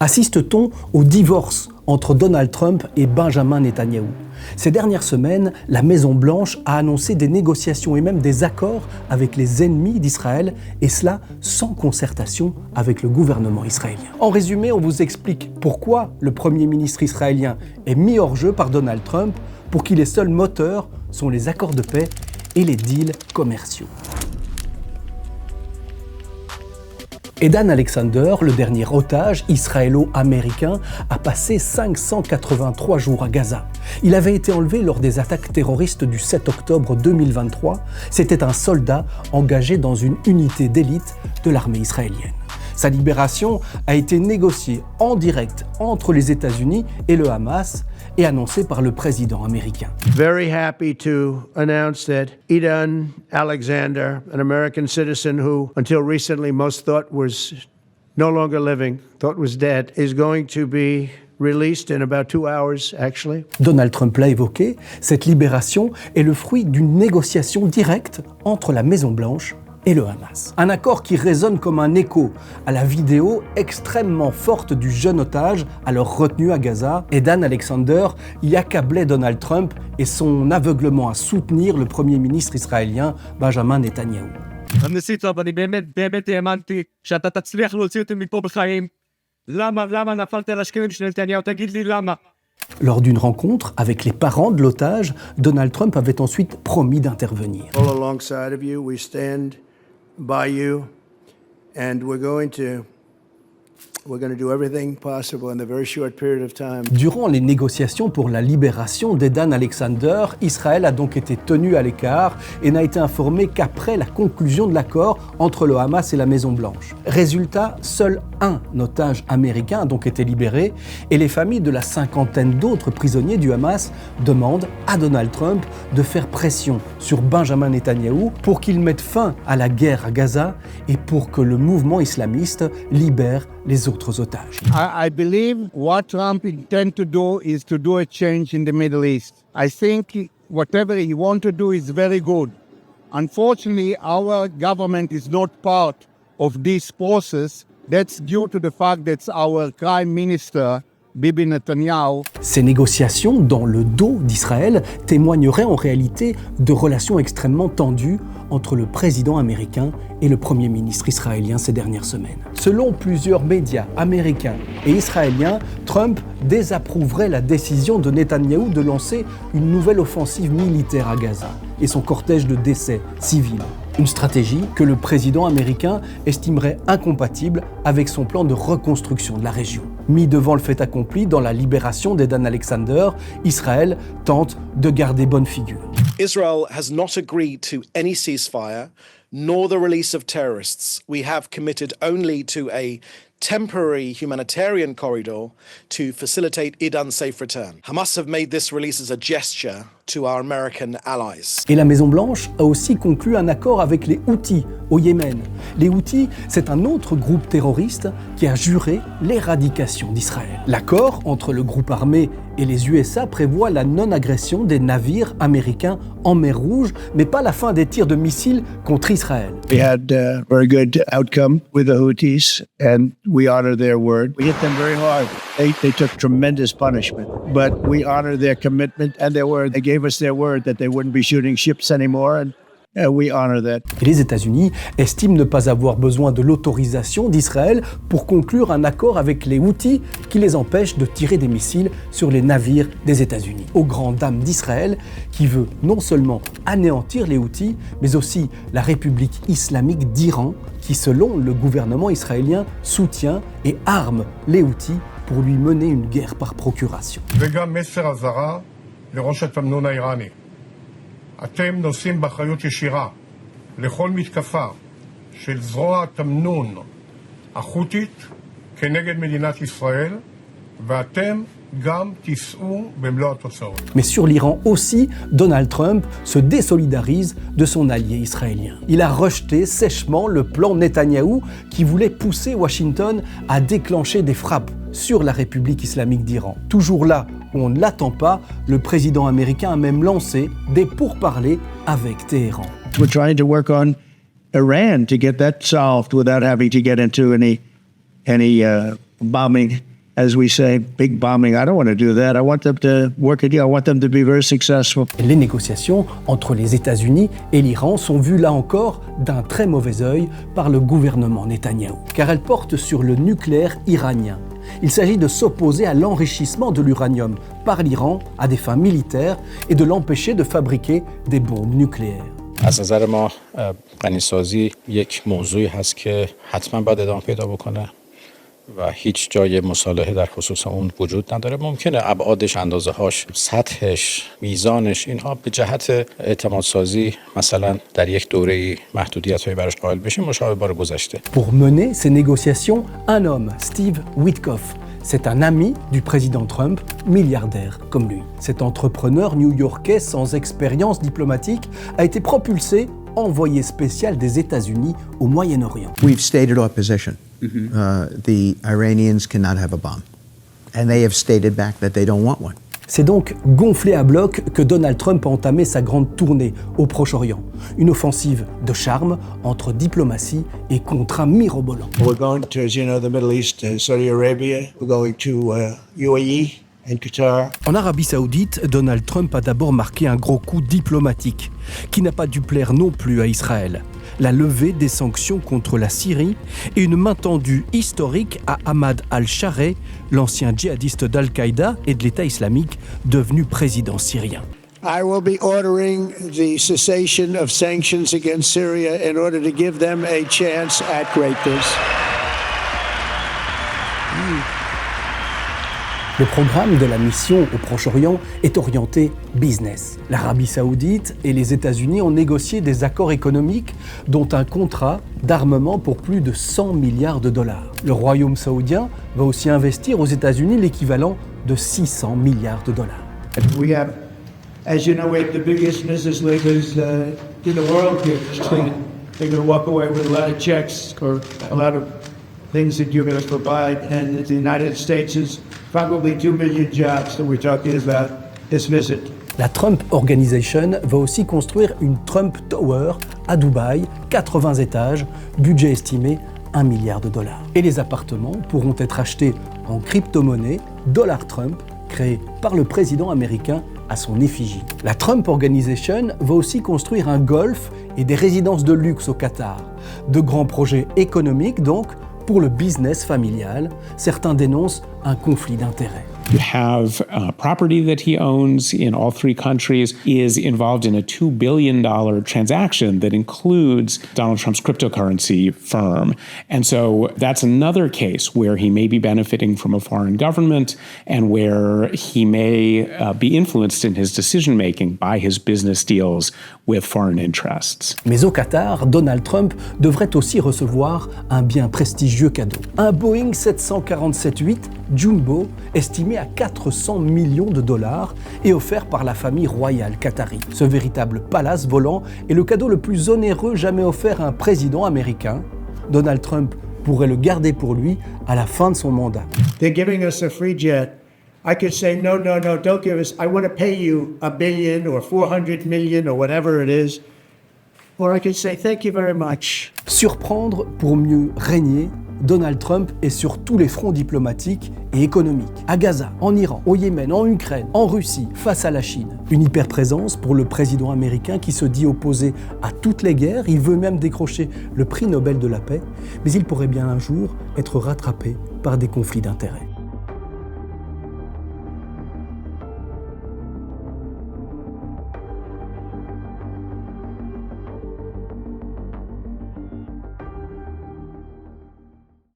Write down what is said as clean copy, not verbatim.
Assiste-t-on au divorce entre Donald Trump et Benjamin Netanyahou? Ces dernières semaines, la Maison-Blanche a annoncé des négociations et même des accords avec les ennemis d'Israël, et cela sans concertation avec le gouvernement israélien. En résumé, on vous explique pourquoi le Premier ministre israélien est mis hors jeu par Donald Trump, pour qui les seuls moteurs sont les accords de paix et les deals commerciaux. Edan Alexander, le dernier otage israélo-américain, a passé 583 jours à Gaza. Il avait été enlevé lors des attaques terroristes du 7 octobre 2023. C'était un soldat engagé dans une unité d'élite de l'armée israélienne. Sa libération a été négociée en direct entre les États-Unis et le Hamas et annoncée par le président américain. Very happy to announce that Edan Alexander, an American citizen who until recently most thought was no longer living, thought was dead, is going to be released in about 2 hours, actually. Donald Trump l'a évoqué, cette libération est le fruit d'une négociation directe entre la Maison-Blanche et le Hamas. Un accord qui résonne comme un écho à la vidéo extrêmement forte du jeune otage alors retenu à Gaza. Edan Alexander y accablait Donald Trump et son aveuglement à soutenir le Premier ministre israélien Benjamin Netanyahou. אני באמת האמנתי שאתה תצליח להוציא אותי מפה בחיים. למה נפלת על השקרים של נתניהו? תגיד לי למה. Lors d'une rencontre avec les parents de l'otage, Donald Trump avait ensuite promis d'intervenir. All alongside of you, we stand by you, and we're going to do everything possible in a very short period of time. Durant les négociations pour la libération d'Edan Alexander, Israël a donc été tenu à l'écart et n'a été informé qu'après la conclusion de l'accord entre le Hamas et la Maison-Blanche. Résultat, seul un otage américain a donc été libéré et les familles de la cinquantaine d'autres prisonniers du Hamas demandent à Donald Trump de faire pression sur Benjamin Netanyahou pour qu'il mette fin à la guerre à Gaza et pour que le mouvement islamiste libère les autres otages. I believe what Trump intends to do is to do a change in the Middle East. I think whatever he wants to do is very good. Unfortunately, our government is not part of this process. That's due to the fact that our Prime Minister, Bibi Netanyahu. Ces négociations dans le dos d'Israël témoigneraient en réalité de relations extrêmement tendues entre le président américain et le Premier ministre israélien ces dernières semaines. Selon plusieurs médias américains et israéliens, Trump désapprouverait la décision de Netanyahou de lancer une nouvelle offensive militaire à Gaza et son cortège de décès civils. Une stratégie que le président américain estimerait incompatible avec son plan de reconstruction de la région. Mis devant le fait accompli dans la libération d'Edan Alexander, Israël tente de garder bonne figure. Israel has not agreed to any ceasefire, nor the release of terrorists. We have committed only to a temporary humanitarian corridor to facilitate Edan's safe return. Hamas have made this release as a gesture to our American allies. Et la Maison-Blanche a aussi conclu un accord avec les Houthis au Yémen. Les Houthis, c'est un autre groupe terroriste qui a juré l'éradication d'Israël. L'accord entre le groupe armé et les USA prévoit la non-agression des navires américains en mer Rouge, mais pas la fin des tirs de missiles contre Israël. We had a very good outcome with the Houthis, and we honor their word. We hit them very hard. They took tremendous punishment, but we honor their commitment and their word. They gave us their word that they wouldn't be shooting ships anymore, and we honor that. Et les États-Unis estiment ne pas avoir besoin de l'autorisation d'Israël pour conclure un accord avec les Houthis qui les empêche de tirer des missiles sur les navires des États-Unis. Aux grandes dames d'Israël qui veut non seulement anéantir les Houthis, mais aussi la République islamique d'Iran qui, selon le gouvernement israélien, soutient et arme les Houthis pour lui mener une guerre par procuration. אתם נושאים באחריות ישירה לכל מתקפה של זרוע התמנון החות'ית כנגד מדינת ישראל, ואתם גם תישאו במלוא התוצאות. Mais sur l'Iran aussi, Donald Trump se désolidarise de son allié israélien. Il a rejeté sèchement le plan Netanyahou qui voulait pousser Washington à déclencher des frappes sur la République islamique d'Iran. Toujours là où on ne l'attend pas, le président américain a même lancé des pourparlers avec Téhéran. We're trying to work on Iran to get that solved without having to get into any bombing as we say, big bombing. I don't want to do that. I want them to work a deal. I want them to be very successful. Les négociations entre les États-Unis et l'Iran sont vues là encore d'un très mauvais œil par le gouvernement Netanyahou, car elles portent sur le nucléaire iranien. Il s'agit de s'opposer à l'enrichissement de l'uranium par l'Iran à des fins militaires et de l'empêcher de fabriquer des bombes nucléaires. از نظر ما غنیسازی یک موضوعی هست که حتما باید ادامه پیدا بکنه و هیچ جای مصالحه در خصوص اون وجود نداره. ممکنه ابعادش، اندازه‌هاش، سطحش، میزانش اینها به جهت اعتماد سازی مثلا در یک دوره محدودیت‌هایی براش قائل بشیم مشابه بار گذشته. Pour mener ces négociations, un homme, Steve Witkoff. C'est un ami du président Trump, milliardaire comme lui. Cet entrepreneur new-yorkais sans expérience diplomatique a été propulsé envoyé spécial des États-Unis au Moyen-Orient. We've stated our position. The Iranians cannot have a bomb. And they have stated back that they don't want one. C'est donc gonflé à bloc que Donald Trump a entamé sa grande tournée au Proche-Orient. Une offensive de charme entre diplomatie et contrat mirobolant. We're going to, as you know, the Middle East, Saudi Arabia. We're going to UAE and Qatar. En Arabie Saoudite, Donald Trump a d'abord marqué un gros coup diplomatique, qui n'a pas dû plaire non plus à Israël. La levée des sanctions contre la Syrie et une main tendue historique à Ahmad al-Shareh, l'ancien djihadiste d'Al-Qaïda et de l'État islamique, devenu président syrien. I will be ordering the cessation of sanctions against Syria in order to give them a chance at greatness. Le programme de la mission au Proche-Orient est orienté business. L'Arabie Saoudite et les États-Unis ont négocié des accords économiques, dont un contrat d'armement pour plus de 100 milliards de dollars. Le Royaume saoudien va aussi investir aux États-Unis l'équivalent de 600 milliards de dollars. We have, as you know, we have the biggest business leaders in the world here. They're going to walk away with a lot of checks or a lot of things that you're going to provide, and the United States is probably 2 million jobs that we're talking about this visit. La Trump Organization va aussi construire une Trump Tower à Dubaï, 80 étages, budget estimé 1 milliard de dollars. Et les appartements pourront être achetés en crypto-monnaie Dollar Trump, créé par le président américain à son effigie. La Trump Organization va aussi construire un golf et des résidences de luxe au Qatar. De grands projets économiques donc, pour le business familial, certains dénoncent un conflit d'intérêts. You have property that he owns in all three countries is involved in a $2 billion transaction that includes Donald Trump's cryptocurrency firm. And so that's another case where he may be benefiting from a foreign government and where he may be influenced in his decision-making by his business deals with foreign interests. Mais au Qatar, Donald Trump devrait aussi recevoir un bien prestigieux cadeau. Un Boeing 747-8 Jumbo estimé à 400 millions de dollars et offert par la famille royale qatari. Ce véritable palace volant est le cadeau le plus onéreux jamais offert à un président américain. Donald Trump pourrait le garder pour lui à la fin de son mandat. They're giving us a free jet. I could say, no, don't give us, I want to pay you $1 billion or 400 million or whatever it is. Or I could say, thank you very much. Surprendre pour mieux régner, Donald Trump est sur tous les fronts diplomatiques et économiques. À Gaza, en Iran, au Yémen, en Ukraine, en Russie, face à la Chine. Une hyperprésence pour le président américain qui se dit opposé à toutes les guerres. Il veut même décrocher le prix Nobel de la paix. Mais il pourrait bien un jour être rattrapé par des conflits d'intérêts.